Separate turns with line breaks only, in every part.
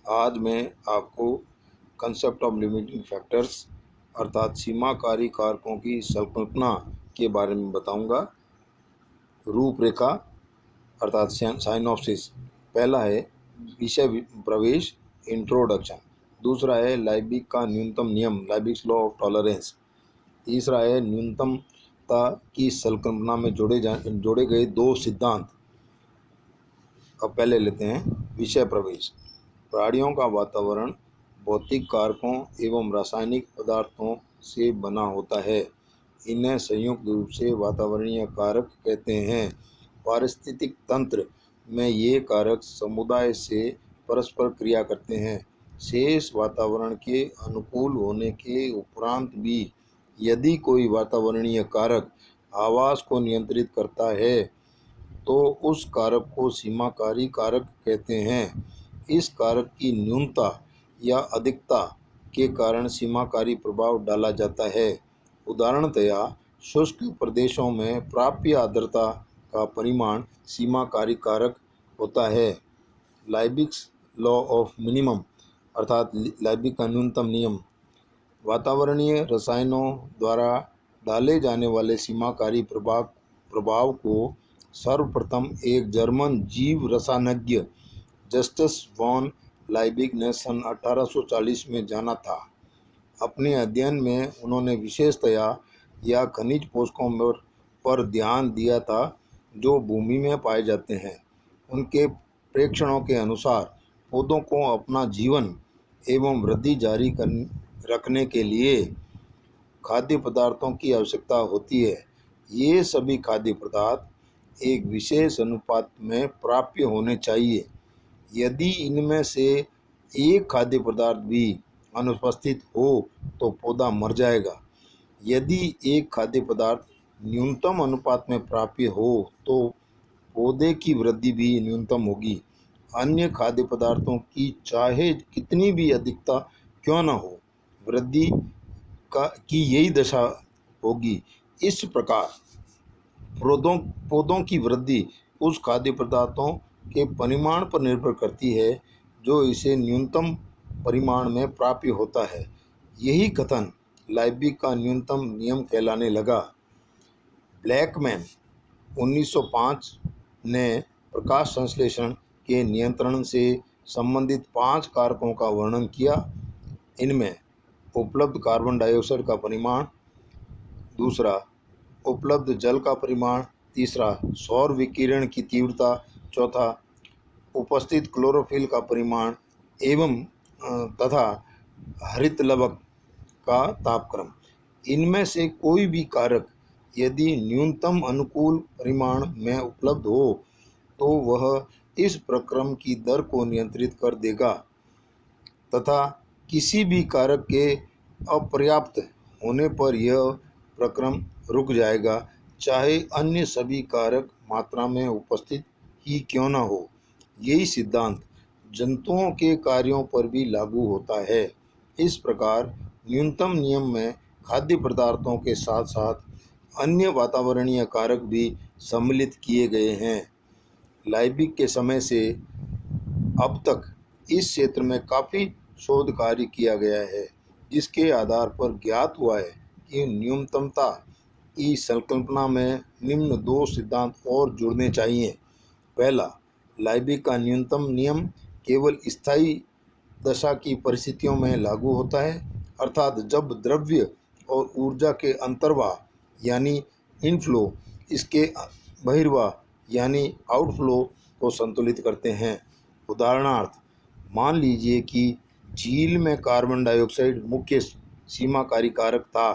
आज मैं आपको कंसेप्ट ऑफ लिमिटिंग फैक्टर्स अर्थात सीमाकारी कारकों की संकल्पना के बारे में बताऊंगा। रूपरेखा अर्थात साइनॉप्सिस। पहला है विषय प्रवेश इंट्रोडक्शन। दूसरा है लाइबिक का न्यूनतम नियम लाइबिक्स लॉ ऑफ टॉलरेंस। तीसरा है न्यूनतमता की संकल्पना में जोड़े गए दो सिद्धांत। अब पहले लेते हैं विषय प्रवेश। प्राणियों का वातावरण भौतिक कारकों एवं रासायनिक पदार्थों से बना होता है। इन्हें संयुक्त रूप से वातावरणीय कारक कहते हैं। पारिस्थितिक तंत्र में ये कारक समुदाय से परस्पर क्रिया करते हैं। शेष वातावरण के अनुकूल होने के उपरांत भी यदि कोई वातावरणीय कारक आवास को नियंत्रित करता है तो उस कारक को सीमाकारी कारक कहते हैं। इस कारक की न्यूनता या अधिकता के कारण सीमाकारी प्रभाव डाला जाता है। उदाहरणतया शुष्क प्रदेशों में प्राप्य आर्द्रता का परिमाण सीमाकारी कारक होता है। लाइबिक्स लॉ ऑफ मिनिमम अर्थात लाइबिक का न्यूनतम नियम वातावरणीय रसायनों द्वारा डाले जाने वाले सीमाकारी प्रभाव को सर्वप्रथम एक जर्मन जीव रसायनज्ञ जस्टस वॉन लाइबिक ने सन 1840 में जाना था। अपने अध्ययन में उन्होंने विशेषतया या खनिज पोषकों पर ध्यान दिया था जो भूमि में पाए जाते हैं। उनके प्रेक्षणों के अनुसार पौधों को अपना जीवन एवं वृद्धि जारी रखने के लिए खाद्य पदार्थों की आवश्यकता होती है। ये सभी खाद्य पदार्थ एक विशेष अनुपात में प्राप्य होने चाहिए। यदि इनमें से एक खाद्य पदार्थ भी अनुपस्थित हो तो पौधा मर जाएगा। यदि एक खाद्य पदार्थ न्यूनतम अनुपात में प्राप्य हो तो पौधे की वृद्धि भी न्यूनतम होगी। अन्य खाद्य पदार्थों की चाहे कितनी भी अधिकता क्यों न हो, वृद्धि की यही दशा होगी। इस प्रकार पौधों की वृद्धि उस खाद्य पदार्थों के परिमाण पर निर्भर करती है जो इसे न्यूनतम परिमाण में प्राप्य होता है। यही कथन लाइबिक का न्यूनतम नियम कहलाने लगा। ब्लैकमैन 1905 ने प्रकाश संश्लेषण के नियंत्रण से संबंधित 5 कारकों का वर्णन किया। इनमें उपलब्ध कार्बन डाइऑक्साइड का परिमाण, दूसरा उपलब्ध जल का परिमाण, तीसरा सौर विकिरण की तीव्रता, चौथा उपस्थित क्लोरोफिल का परिमाण एवं तथा हरित लवक का तापक्रम। इनमें से कोई भी कारक यदि न्यूनतम अनुकूल परिमाण में उपलब्ध हो तो वह इस प्रक्रम की दर को नियंत्रित कर देगा तथा किसी भी कारक के अपर्याप्त होने पर यह प्रक्रम रुक जाएगा, चाहे अन्य सभी कारक मात्रा में उपस्थित ही क्यों न हो। यही सिद्धांत जंतुओं के कार्यों पर भी लागू होता है। इस प्रकार न्यूनतम नियम में खाद्य पदार्थों के साथ साथ अन्य वातावरणीय कारक भी सम्मिलित किए गए हैं। लाइबिक के समय से अब तक इस क्षेत्र में काफ़ी शोध कार्य किया गया है, जिसके आधार पर ज्ञात हुआ है कि न्यूनतमता की संकल्पना में निम्न 2 सिद्धांत और जुड़ने चाहिए। पहला, लाइबिक का न्यूनतम नियम केवल स्थायी दशा की परिस्थितियों में लागू होता है, अर्थात जब द्रव्य और ऊर्जा के अंतर्वाह यानी इनफ्लो इसके बहिर्वाह यानी आउटफ्लो को संतुलित करते हैं। उदाहरणार्थ, मान लीजिए कि झील में कार्बन डाइऑक्साइड मुख्य सीमाकारी कारक था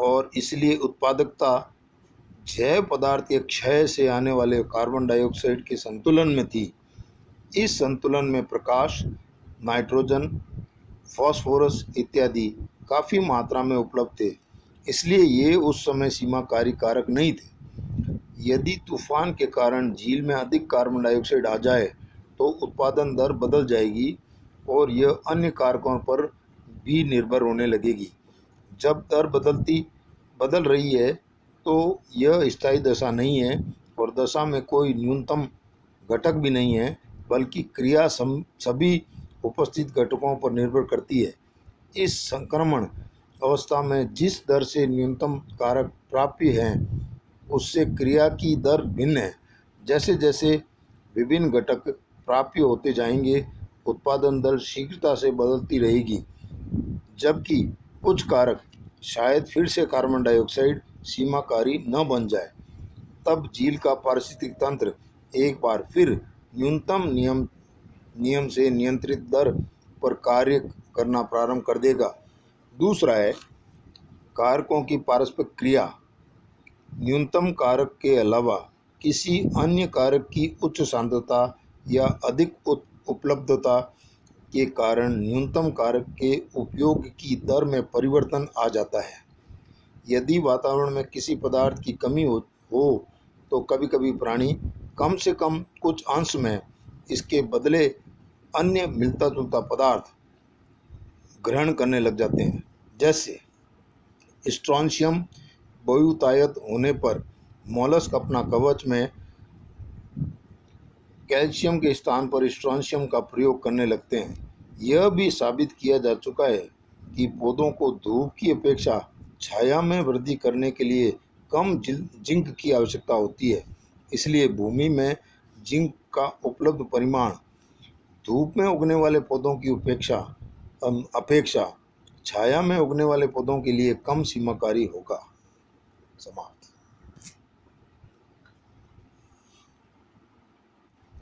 और इसलिए उत्पादकता जैव पदार्थ के क्षय से आने वाले कार्बन डाइऑक्साइड के संतुलन में थी। इस संतुलन में प्रकाश, नाइट्रोजन, फास्फोरस इत्यादि काफ़ी मात्रा में उपलब्ध थे, इसलिए ये उस समय सीमाकारी कारक नहीं थे। यदि तूफान के कारण झील में अधिक कार्बन डाइऑक्साइड आ जाए तो उत्पादन दर बदल जाएगी और यह अन्य कारकों पर भी निर्भर होने लगेगी। जब दर बदल रही है तो यह स्थायी दशा नहीं है और दशा में कोई न्यूनतम घटक भी नहीं है, बल्कि क्रिया सभी उपस्थित घटकों पर निर्भर करती है। इस संक्रमण अवस्था में जिस दर से न्यूनतम कारक प्राप्य हैं उससे क्रिया की दर भिन्न है। जैसे जैसे विभिन्न घटक प्राप्य होते जाएंगे, उत्पादन दर शीघ्रता से बदलती रहेगी, जबकि कुछ कारक शायद फिर से कार्बन डाइऑक्साइड सीमाकारी न बन जाए। तब झील का पारिस्थितिक तंत्र एक बार फिर न्यूनतम नियम से नियंत्रित दर पर कार्य करना प्रारंभ कर देगा। दूसरा है कारकों की पारस्परिक क्रिया। न्यूनतम कारक के अलावा किसी अन्य कारक की उच्च सांद्रता या अधिक उपलब्धता के कारण न्यूनतम कारक के उपयोग की दर में परिवर्तन आ जाता है। यदि वातावरण में किसी पदार्थ की कमी हो तो कभी कभी प्राणी कम से कम कुछ अंश में इसके बदले अन्य मिलता जुलता पदार्थ ग्रहण करने लग जाते हैं। जैसे स्ट्रोंशियम बहुतायत होने पर मोलस्क अपना कवच में कैल्शियम के स्थान पर स्ट्रोंशियम का प्रयोग करने लगते हैं। यह भी साबित किया जा चुका है कि पौधों को धूप की अपेक्षा छाया में वृद्धि करने के लिए कम जिंक की आवश्यकता होती है। इसलिए भूमि में जिंक का उपलब्ध परिमाण धूप में उगने वाले पौधों की अपेक्षा छाया में उगने वाले पौधों के लिए कम सीमाकारी होगा। समाप्त।